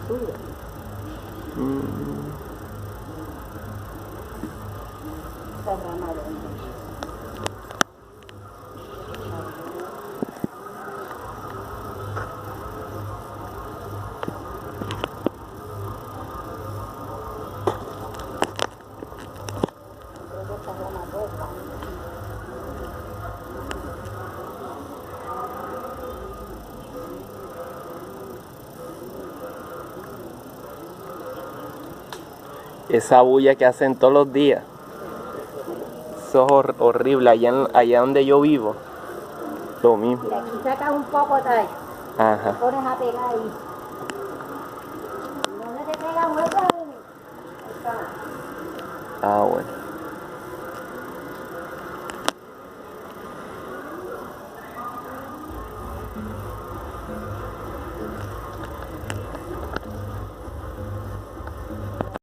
sube. Esta rama de esa bulla que hacen todos los días. Eso es horrible. Allá donde yo vivo, lo mismo. Y aquí sacas un poco atrás. Ajá. Te pones a pegar ahí. ¿Dónde te pega hueco? Ah, bueno.